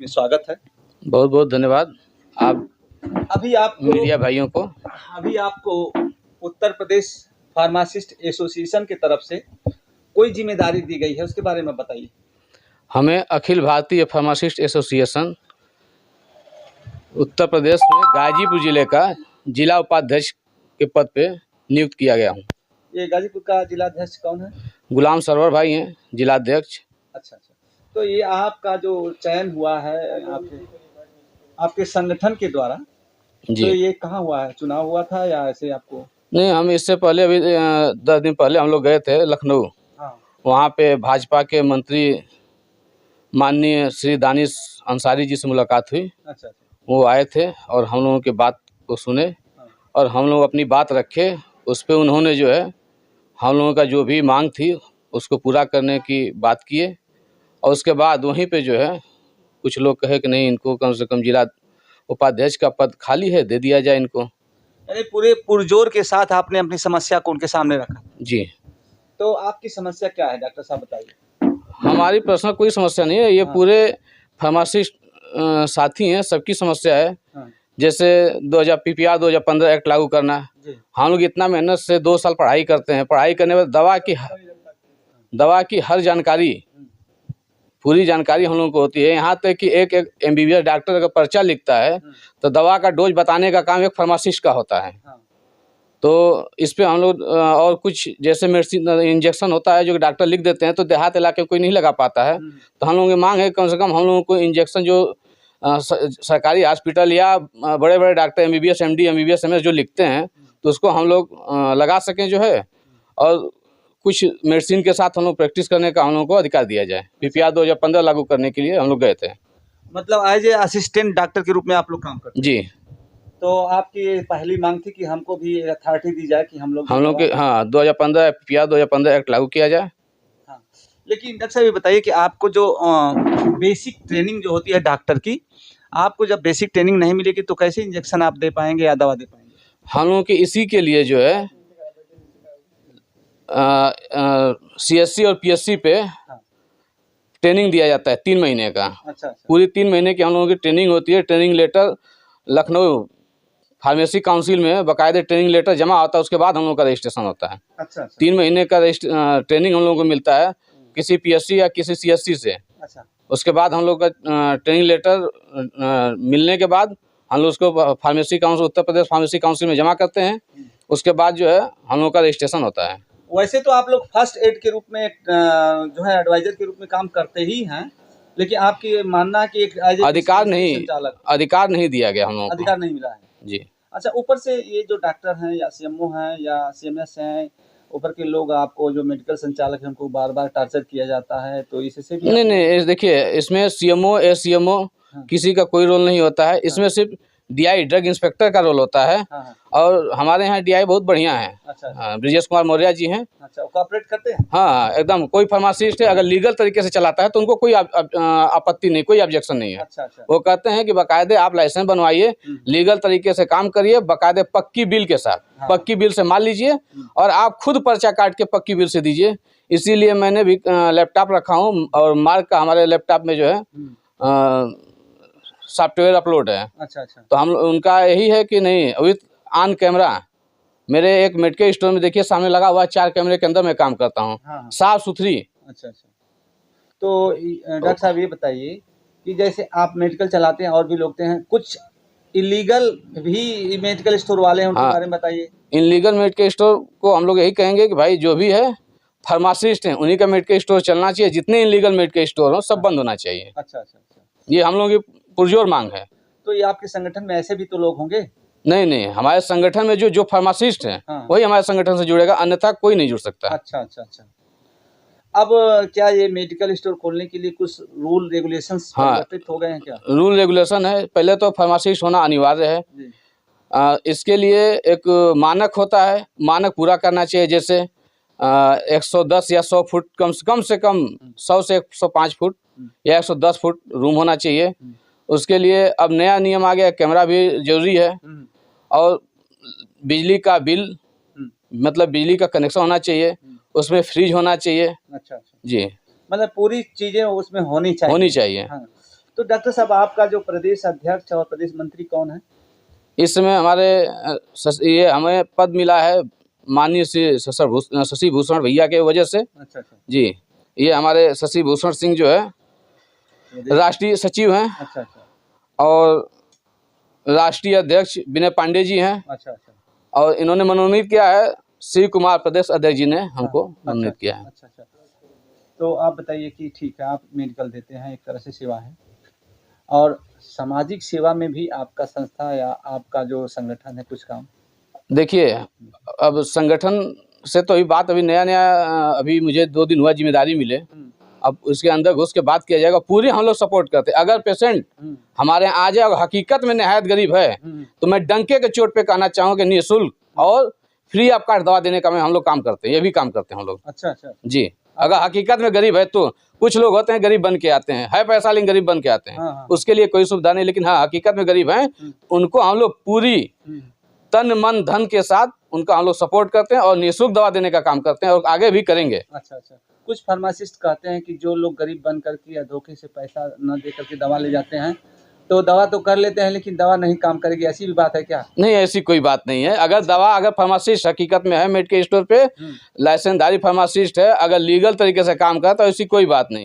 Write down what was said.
में स्वागत है। बहुत बहुत धन्यवाद आप मीडिया भाइयों को। अभी आपको उत्तर प्रदेश फार्मासिस्ट एसोसिएशन की तरफ से कोई जिम्मेदारी दी गई है, उसके बारे में बताइए। हमें अखिल भारतीय फार्मासिस्ट एसोसिएशन उत्तर प्रदेश में गाजीपुर जिले का जिला उपाध्यक्ष के पद पे नियुक्त किया गया हूँ। ये गाजीपुर का जिलाध्यक्ष कौन है? गुलाम सरवर भाई हैं जिलाध्यक्ष। अच्छा, तो ये आपका जो चयन हुआ है आपके संगठन के द्वारा, जी। तो ये कहाँ हुआ है? चुनाव हुआ था या ऐसे आपको? नहीं, हम इससे पहले अभी 10 दिन पहले हम लोग गए थे लखनऊ। हाँ। वहाँ पे भाजपा के मंत्री माननीय श्री दानिश अंसारी जी से मुलाकात हुई। अच्छा। वो आए थे और हम लोगों की बात को सुने। हाँ। और हम लोग अपनी बात रखे, उस पर उन्होंने जो है हम लोगों का जो भी मांग थी उसको पूरा करने की बात किए। और उसके बाद वहीं पे जो है कुछ लोग कहे कि नहीं, इनको कम से कम जिला उपाध्यक्ष का पद खाली है, दे दिया जाए इनको। यानी पूरे पुरजोर के साथ आपने अपनी समस्या को उनके सामने रखा। जी। तो आपकी समस्या क्या है डॉक्टर साहब, बताइए। हमारी पर्सनल कोई समस्या नहीं है, ये पूरे फार्मासिस्ट साथी हैं, सबकी समस्या है। जैसे 2000 PPR 2015 एक्ट लागू करना। हम लोग इतना मेहनत से 2 साल पढ़ाई करते हैं, पढ़ाई करने में दवा की हर जानकारी, पूरी जानकारी हम लोगों को होती है। यहाँ तक कि एक MBBS डॉक्टर अगर पर्चा लिखता है तो दवा का डोज बताने का काम एक फार्मासिस्ट का होता है। तो इस पे हम लोग और कुछ जैसे मेडिसिन इंजेक्शन होता है जो डॉक्टर लिख देते हैं तो देहात इलाके में कोई नहीं लगा पाता है। तो हम लोगों की मांग है कम से कम हम लोगों को इंजेक्शन जो सरकारी हॉस्पिटल या बड़े बड़े doctor MBBS MD MBBS MS जो लिखते हैं तो उसको हम लोग लगा सकें जो है। और कुछ मेडिसिन के साथ हम लोग प्रैक्टिस करने का हम लोगों को अधिकार दिया जाए। PPR 2015 लागू करने के लिए हम लोग गए थे। मतलब एज ए असिस्टेंट डॉक्टर के रूप में आप लोग काम करते हैं? जी। तो आपकी पहली मांग थी कि हमको भी अथॉरिटी दी जाए कि हम लोग के 2015 PPR 2015 एक्ट लागू किया जाए। हाँ, लेकिन डॉक्टर साहब ये बताइए कि आपको जो बेसिक ट्रेनिंग जो होती है डॉक्टर की, आपको जब बेसिक ट्रेनिंग नहीं मिलेगी तो कैसे इंजेक्शन आप दे पाएंगे या दवा दे पाएंगे? हम लोगों के इसी के लिए जो है CSC और PSC पे ट्रेनिंग दिया जाता है 3 महीने का। अच्छा। पूरी 3 महीने की हम लोगों की ट्रेनिंग होती है। Training letter Lucknow pharmacy council में बाकायदे ट्रेनिंग लेटर जमा होता है, उसके बाद हम लोग का रजिस्ट्रेशन होता है। अच्छा। 3 महीने का ट्रेनिंग हम लोगों को मिलता है किसी PSC या किसी CSC से। अच्छा। उसके बाद हम लोग का ट्रेनिंग लेटर मिलने के बाद हम लोग उसको pharmacy council Uttar Pradesh pharmacy council में जमा करते हैं। उसके बाद जो है हम लोग का रजिस्ट्रेशन होता है। वैसे तो आप लोग फर्स्ट एड के रूप में जो है एडवाइजर के रूप में काम करते ही हैं, लेकिन आपकी मानना है कि एक अधिकार नहीं दिया गया, हम लोगों को अधिकार नहीं मिला है। जी। अच्छा, ऊपर से ये जो डॉक्टर हैं या CMO हैं या CMS हैं, ऊपर के लोग आपको जो मेडिकल संचालक हैं उनको बार बार टार्चर किया जाता है, तो इससे भी नहीं, देखिए इसमें CMO SCMO किसी का कोई रोल नहीं होता है। इसमें सिर्फ DI ड्रग इंस्पेक्टर का रोल होता है। और हमारे यहाँ DI बहुत बढ़िया है। अच्छा। ब्रिजेश कुमार मौर्य जी हैं। अच्छा, कोऑपरेट करते हैं। हाँ, एकदम। कोई फार्मासिस्ट है अगर लीगल तरीके से चलाता है तो उनको कोई आपत्ति नहीं, कोई ऑब्जेक्शन नहीं है। अच्छा। वो कहते हैं कि बाकायदे आप लाइसेंस बनवाइए, लीगल तरीके से काम करिए, बाकायदे पक्की बिल के साथ। पक्की बिल से माल लीजिए और आप खुद पर्चा काट के पक्की बिल से दीजिए। इसीलिए मैंने भी लैपटॉप रखा हूँ और मार्क का हमारे लैपटॉप में जो है सॉफ्टवेयर अपलोड है। अच्छा। तो हम उनका यही है कि नहीं, विथ ऑन कैमरा मेरे एक मेडिकल स्टोर में देखिए सामने लगा हुआ 4 कैमरे के अंदर मैं काम करता हूँ। साफ सुथरी। अच्छा। तो डॉक्टर साहब ये बताइए कि जैसे आप मेडिकल चलाते हैं और भी लोग हैं, कुछ इलीगल भी मेडिकल स्टोर वाले हैं, उनके बारे में बताइए। इलीगल मेडिकल स्टोर को हम लोग यही कहेंगे कि भाई जो भी है फार्मासिस्ट हैं उन्हीं का मेडिकल स्टोर चलना चाहिए। जितने इलीगल मेडिकल स्टोर हो सब बंद होना चाहिए। अच्छा। ये हम लोगों की पुरजोर मांग है। तो ये आपके संगठन में ऐसे भी तो लोग होंगे? नहीं, हमारे संगठन में जो फार्मासिस्ट हैं वही हमारे संगठन से जुड़ेगा, अन्यथा कोई नहीं जुड़ सकता। अच्छा। अब क्या ये मेडिकल स्टोर खोलने के लिए कुछ रूल रेगुलेशंस परिवर्तित हो गए हैं क्या? रूल रेगुलेशन है। पहले तो फार्मासिस्ट होना अनिवार्य है। इसके लिए एक मानक होता है, मानक पूरा करना चाहिए। जैसे 110 या 100 फुट कम से कम 100 से 105 फुट या 110 फुट रूम होना चाहिए। उसके लिए अब नया नियम आ गया, कैमरा भी जरूरी है। और बिजली का बिल, मतलब बिजली का कनेक्शन होना चाहिए, उसमें फ्रिज होना चाहिए। अच्छा। जी। मतलब पूरी चीजें उसमें होनी चाहिए। हाँ। तो डॉक्टर साहब आपका जो प्रदेश अध्यक्ष और प्रदेश मंत्री कौन है? इस समय हमारे ये हमें पद मिला है माननीय श्री शशि भूषण भैया के वजह से। अच्छा अच्छा जी, ये हमारे शशि भूषण सिंह जो है राष्ट्रीय सचिव हैं। अच्छा अच्छा और राष्ट्रीय अध्यक्ष विनय पांडे जी हैं। अच्छा अच्छा और इन्होंने मनोनीत किया है शिव कुमार प्रदेश अध्यक्ष जी ने हमको मनोनीत किया है। अच्छा अच्छा। तो आप बताइए कि ठीक है, आप मेडिकल देते हैं, एक तरह से सेवा है, और सामाजिक सेवा में भी आपका संस्था या आपका जो संगठन है कुछ काम? देखिए, अब संगठन से तो अभी नया अभी मुझे 2 दिन हुआ जिम्मेदारी मिले। अब उसके अंदर घुस के बात किया जाएगा, पूरी हम लोग सपोर्ट करते हैं। अगर पेशेंट हमारे यहाँ आ जाए और हकीकत में निहायत गरीब है तो मैं डंके के चोट पे कहना चाहूँ कि निःशुल्क और फ्री ऑफ कॉस्ट दवा देने का हम लोग काम करते हैं, ये भी काम करते हैं हम लोग। अच्छा अच्छा जी, अगर हकीकत में गरीब है तो कुछ लोग होते हैं गरीब बन के आते हैं, है पैसा लेकिन गरीब बन के आते हैं। हाँ। उसके लिए कोई सुविधा नहीं, लेकिन हाँ हकीकत में गरीब हैं उनको हम लोग पूरी तन मन धन के साथ उनका हम लोग सपोर्ट करते हैं और निःशुल्क दवा देने का काम करते हैं और आगे भी करेंगे। अच्छा अच्छा। कुछ फार्मासिस्ट कहते हैं कि जो लोग गरीब बन करके या धोखे से पैसा न दे करके दवा ले जाते हैं तो दवा तो कर लेते हैं लेकिन दवा नहीं काम करेगी, ऐसी भी बात है क्या? नहीं, ऐसी कोई बात नहीं है। अगर फार्मासिस्ट हकीकत में है मेडिकल स्टोर पे लाइसेंसधारी फार्मासिस्ट है, अगर लीगल तरीके से काम करता है तो ऐसी कोई बात नहीं।